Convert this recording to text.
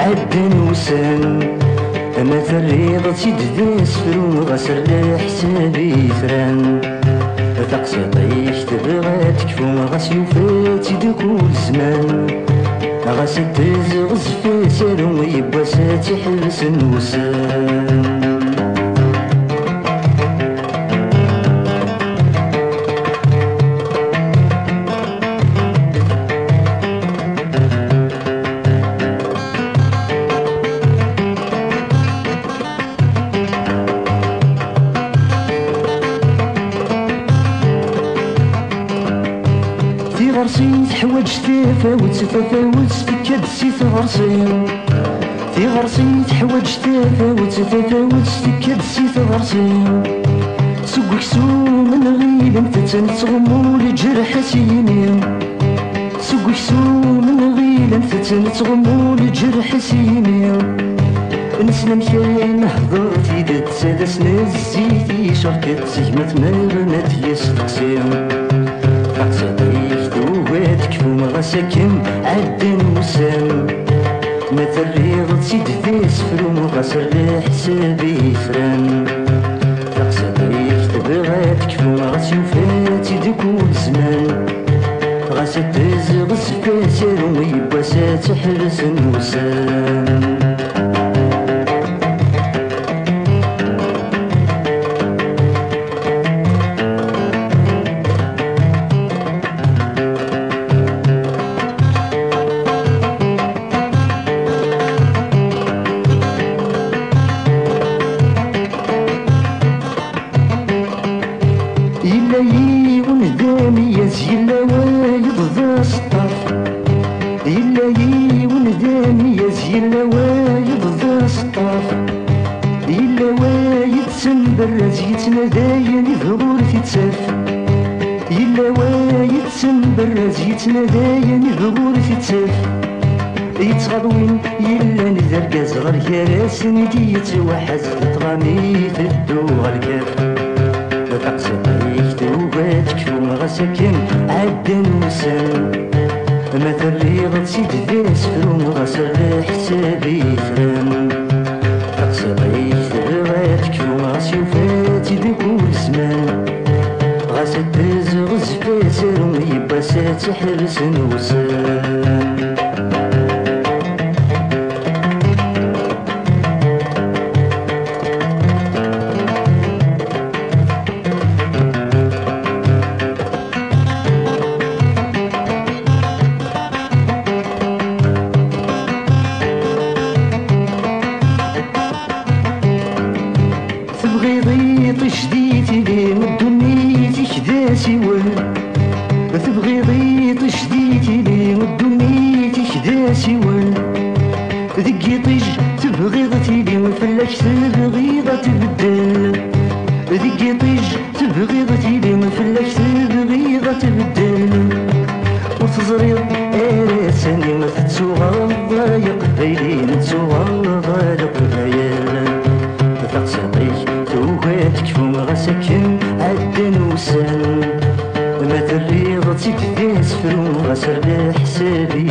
عدن وسان أما تريض تددس فرو غسر حسابي ثران تقصي طيش تبغى تكفو غاس يوفات يدكول زمان غاس تزغز في سالو يبواسات يحبس النوسان غرسي تحوج تفاوت تفاوت تكاد سي غرسي في غرسي تحوج تفاوت تفاوت تكاد سي غرسي سوق كسو من غيب انت تنتغمول جرح سيني سوق كسو من غيب انت تنتغمول جرح سيني نسلم كان هضرتي دات سادس نزيتي شركت سيمة مرنت يستقسيم تكفو مغسكن عدن وسام ما تريض تسيد في سفرو مغسر حسابي فران تقصديك تبغى تكفو مغس يوفات يدكول زمان غاس تزغز في سيرو يبواسات حرس النوسان يون دامي يزيلا وايض ذا سطاف يلا يون دامي يزيلا وايض ذا سطاف يلا وايد سنبرز يتناداين ظهور تتساف يلا وايد سنبرز يتناداين ظهور تتساف يتغضوين يلا نذرق صغر كراس ندي يتوحز تغامي تدو غالكاف تقصديك توبات كفو مغسكن عدن وسان ما تريض تسيد داس فرو مغسر حسابي فران تقصديك توبات كفو مغس يوفات يدكول زمان غاس تزغز في سيرو يباسات حرس نوسان تبغيضي تشديتي لي مدنيتي كداسي ول تبغيضي تشديتي لي مدنيتي كداسي ول ذكي طيج تبغيضتي لي مفلك تبغيضة تبدل ذكي طيج تبغيضتي لي مفلك تبغيضة تبدل وتزريض ارساني ما تتسوغ ضايق بيلين تسوغ ضايق بيال تقصديك تكفو مغسكن عدن وسان ما تريض تكفي سفرو غسر حسابي